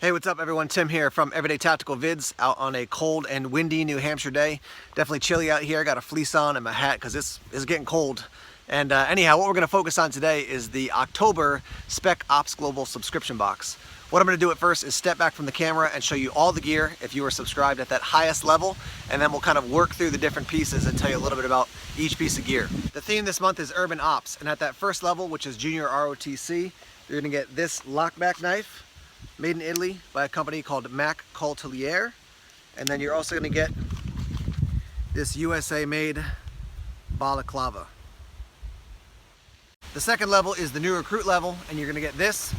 Hey, what's up everyone? Tim here from Everyday Tactical Vids, out on a cold and windy New Hampshire day. Definitely chilly out here. I got a fleece on and my hat because it's getting cold. And anyhow, what we're going to focus on today is the October Spec Ops Global subscription box. What I'm going to do at first is step back from the camera and show you all the gear if you are subscribed at that highest level, and then we'll kind of work through the different pieces and tell you a little bit about each piece of gear. The theme this month is Urban Ops, and at that first level, which is Junior ROTC, you're going to get this lockback knife, made in Italy by a company called Mac Coltelier, and then you're also going to get this USA made Balaclava. The second level is the new recruit level, and you're going to get this,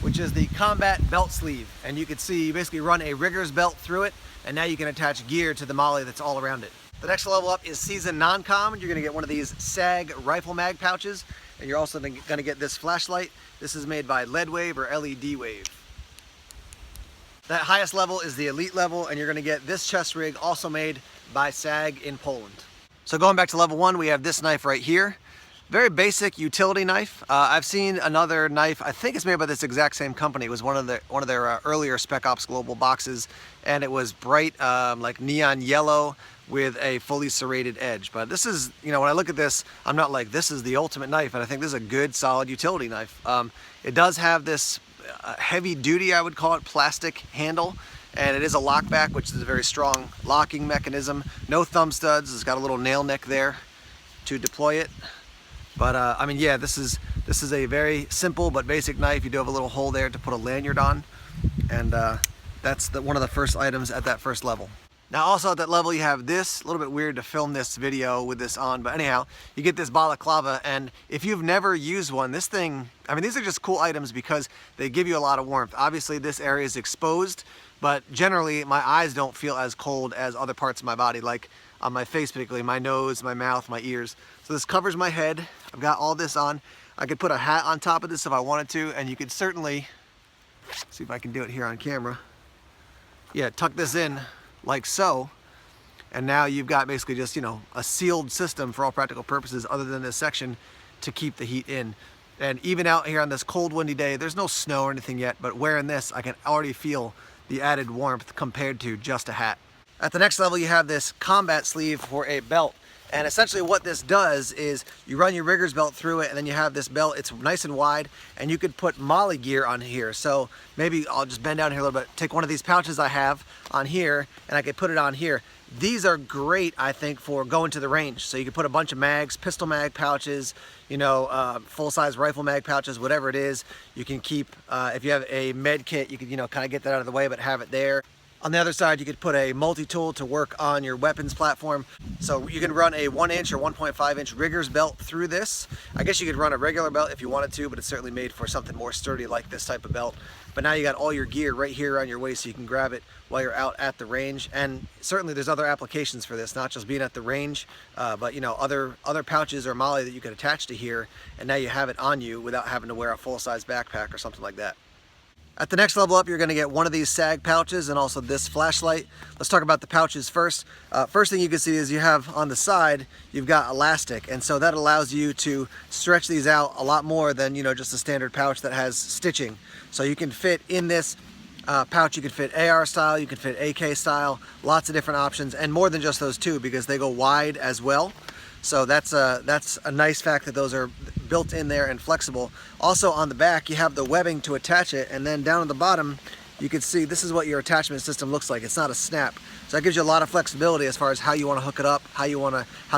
which is the combat belt sleeve, and you can see you basically run a rigger's belt through it, and now you can attach gear to the molly that's all around it. The next level up is season non-com, and you're going to get one of these SAG rifle mag pouches, and you're also going to get this flashlight. This is made by LED Wave or LED Wave. That highest level is the elite level, and you're going to get this chest rig, also made by SAG in Poland. So going back to level 1, we have this knife right here. Very basic utility knife. I've seen another knife, I think it's made by this exact same company. It was one of their earlier Spec Ops Global boxes, and it was bright like neon yellow with a fully serrated edge. But this is, you know, when I look at this, I'm not like, this is the ultimate knife, and I think this is a good solid utility knife. It does have this heavy duty, I would call it, plastic handle, and it is a lockback, which is a very strong locking mechanism. No thumb studs. It's got a little nail neck there to deploy it. But I mean, yeah, this is a very simple but basic knife. You do have a little hole there to put a lanyard on, and that's one of the first items at that first level. Now also at that level you have this. A little bit weird to film this video with this on, but anyhow, you get this balaclava, and if you've never used one, this thing, I mean, these are just cool items because they give you a lot of warmth. Obviously this area is exposed, but generally my eyes don't feel as cold as other parts of my body, like on my face particularly, my nose, my mouth, my ears. So this covers my head. I've got all this on. I could put a hat on top of this if I wanted to, and you could certainly, see if I can do it here on camera. Yeah, tuck this in like so, and now you've got basically just, you know, a sealed system for all practical purposes other than this section to keep the heat in. And even out here on this cold windy day, there's no snow or anything yet, but wearing this I can already feel the added warmth compared to just a hat. At the next level you have this combat sleeve for a belt, and essentially what this does is you run your rigger's belt through it, and then you have this belt. It's nice and wide, and you could put molly gear on here. So maybe I'll just bend down here a little bit, take one of these pouches I have on here, and I could put it on here. These are great, I think, for going to the range. So you can put a bunch of mags, pistol mag pouches, you know, full-size rifle mag pouches, whatever it is. You can keep, if you have a med kit, you can, you know, kind of get that out of the way, but have it there. On the other side, you could put a multi-tool to work on your weapons platform. So you can run a 1-inch or 1.5-inch rigger's belt through this. I guess you could run a regular belt if you wanted to, but it's certainly made for something more sturdy like this type of belt. But now you got all your gear right here around your waist, so you can grab it while you're out at the range. And certainly there's other applications for this, not just being at the range, but you know, other pouches or molly that you could attach to here, and now you have it on you without having to wear a full-size backpack or something like that. At the next level up, you're going to get one of these SAG pouches and also this flashlight. Let's talk about the pouches first. First thing you can see is you have on the side, you've got elastic, and so that allows you to stretch these out a lot more than, you know, just a standard pouch that has stitching. So you can fit in this pouch, you can fit AR style, you can fit AK style, lots of different options, and more than just those two because they go wide as well. So that's a nice fact that those are built in there and flexible. Also on the back you have the webbing to attach it, and then down at the bottom you can see this is what your attachment system looks like. It's not a snap, so that gives you a lot of flexibility as far as how you want to hook it up, how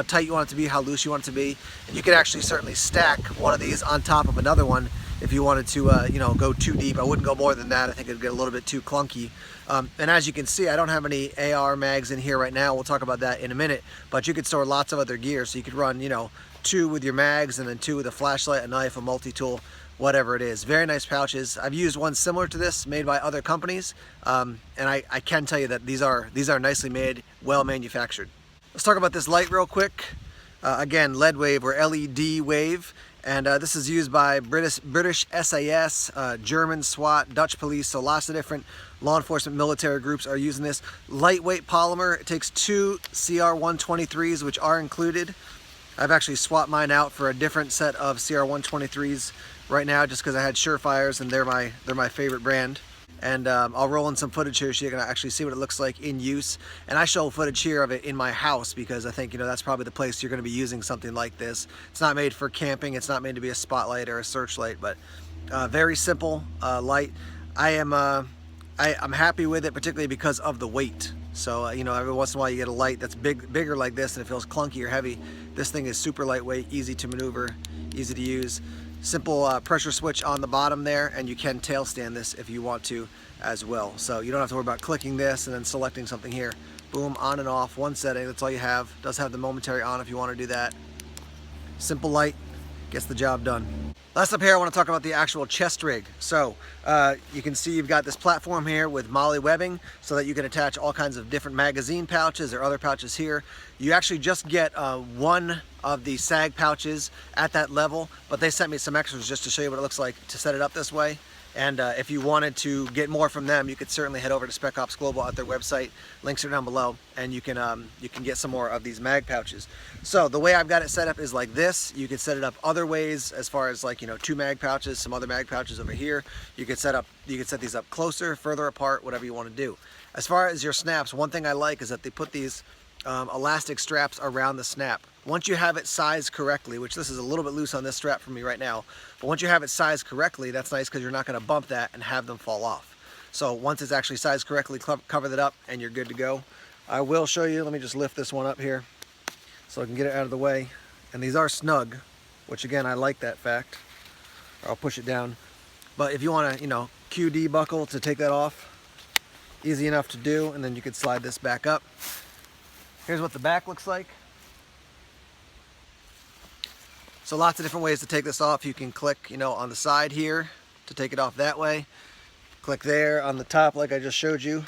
tight you want it to be, how loose you want it to be. And you could actually certainly stack one of these on top of another one if you wanted to you know, go too deep. I wouldn't go more than that. I think it'd get a little bit too clunky. And as you can see, I don't have any AR mags in here right now. We'll talk about that in a minute, but you could store lots of other gear. So you could run, you know, 2 with your mags and then 2 with a flashlight, a knife, a multi-tool, whatever it is. Very nice pouches. I've used one similar to this made by other companies, and I can tell you that these are nicely made, well manufactured. Let's talk about this light real quick. Again, LED Wave or LED Wave. And this is used by British SAS, German SWAT, Dutch police, so lots of different law enforcement military groups are using this. Lightweight polymer. It takes 2 CR123s, which are included. I've actually swapped mine out for a different set of CR123s right now just because I had Surefires and they're my favorite brand. and I'll roll in some footage here so you can actually see what it looks like in use. And I show footage here of it in my house because I think, you know, that's probably the place you're going to be using something like this. It's not made for camping, it's not made to be a spotlight or a searchlight, but very simple light. I'm happy with it, particularly because of the weight. So you know, every once in a while you get a light that's bigger like this and it feels clunky or heavy. This thing is super lightweight, easy to maneuver, easy to use. Simple pressure switch on the bottom there, and you can tail stand this if you want to as well. So you don't have to worry about clicking this and then selecting something here. Boom, on and off, one setting, that's all you have. Does have the momentary on if you want to do that. Simple light, gets the job done. Last up here, I want to talk about the actual chest rig. So you can see you've got this platform here with MOLLE webbing so that you can attach all kinds of different magazine pouches or other pouches here. You actually just get one of the SAG pouches at that level, but they sent me some extras just to show you what it looks like to set it up this way. And if you wanted to get more from them, you could certainly head over to Spec Ops Global at their website. Links are down below, and you can get some more of these mag pouches. So the way I've got it set up is like this. You could set it up other ways, as far as like, you know, 2 mag pouches, some other mag pouches over here. You could set these up closer, further apart, whatever you want to do. As far as your snaps, one thing I like is that they put these elastic straps around the snap. Once you have it sized correctly, which this is a little bit loose on this strap for me right now, but once you have it sized correctly, that's nice because you're not going to bump that and have them fall off. So once it's actually sized correctly, cover that up and you're good to go. I will show you, let me just lift this one up here so I can get it out of the way. And these are snug, which again, I like that fact. Or I'll push it down. But if you want to, you know, QD buckle to take that off, easy enough to do, and then you could slide this back up. Here's what the back looks like. So lots of different ways to take this off. You can click, you know, on the side here to take it off that way. Click there on the top like I just showed you.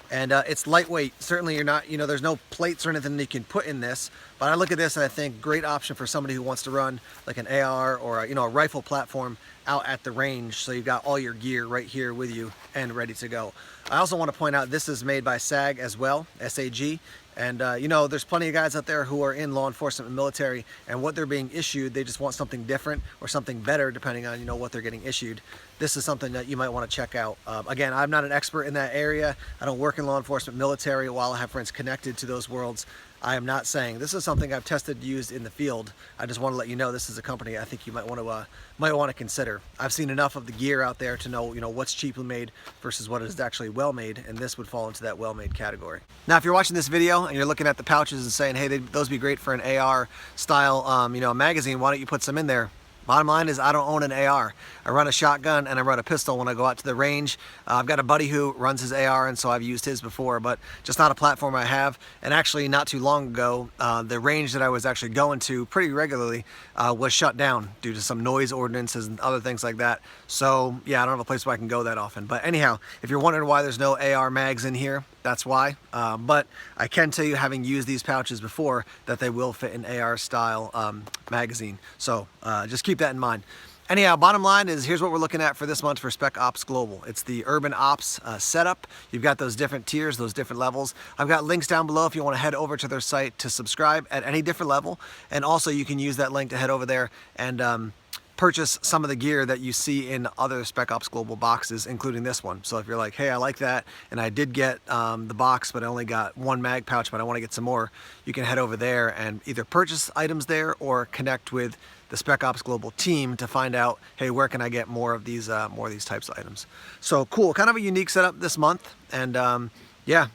And it's lightweight. Certainly you're not, you know, there's no plates or anything that you can put in this. But I look at this and I think great option for somebody who wants to run like an AR or a, you know, a rifle platform out at the range. So you've got all your gear right here with you and ready to go. I also want to point out this is made by SAG as well, SAG. And you know, there's plenty of guys out there who are in law enforcement and military, and what they're being issued, they just want something different or something better depending on, you know, what they're getting issued. This is something that you might want to check out. Again, I'm not an expert in that area. I don't work in law enforcement, military. While I have friends connected to those worlds, I am not saying this is something I've tested, used in the field. I just want to let you know this is a company I think you might want to consider. I've seen enough of the gear out there to know, you know, what's cheaply made versus what is actually well made, and this would fall into that well made category. Now, if you're watching this video and you're looking at the pouches and saying, hey, those would be great for an AR style, you know, magazine, why don't you put some in there? Bottom line is I don't own an AR. I run a shotgun and I run a pistol when I go out to the range. I've got a buddy who runs his AR, and so I've used his before, but just not a platform I have. And actually not too long ago, the range that I was actually going to pretty regularly was shut down due to some noise ordinances and other things like that. So yeah, I don't have a place where I can go that often. But anyhow, if you're wondering why there's no AR mags in here, that's why. But I can tell you, having used these pouches before, that they will fit an AR style magazine. So just keep that in mind. Anyhow, bottom line is here's what we're looking at for this month for Spec Ops Global. It's the Urban Ops setup. You've got those different tiers, those different levels. I've got links down below if you want to head over to their site to subscribe at any different level. And also you can use that link to head over there and purchase some of the gear that you see in other Spec Ops Global boxes, including this one. So if you're like, hey, I like that, and I did get the box, but I only got 1 mag pouch, but I want to get some more, you can head over there and either purchase items there or connect with the Spec Ops Global team to find out, hey, where can I get more of these types of items. So cool, kind of a unique setup this month. And yeah,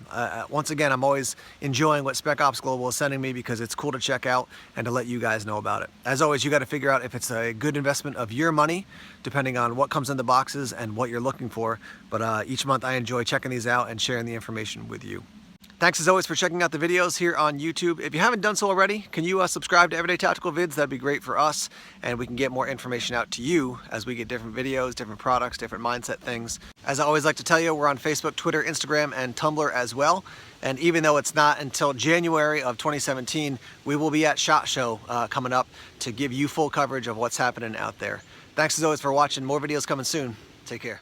once again, I'm always enjoying what Spec Ops Global is sending me because it's cool to check out and to let you guys know about it. As always, you got to figure out if it's a good investment of your money, depending on what comes in the boxes and what you're looking for. But each month I enjoy checking these out and sharing the information with you. Thanks as always for checking out the videos here on YouTube. If you haven't done so already, can you subscribe to Everyday Tactical Vids? That'd be great for us, and we can get more information out to you as we get different videos, different products, different mindset things. As I always like to tell you, we're on Facebook, Twitter, Instagram, and Tumblr as well. And even though it's not until January of 2017, we will be at SHOT Show coming up to give you full coverage of what's happening out there. Thanks as always for watching. More videos coming soon. Take care.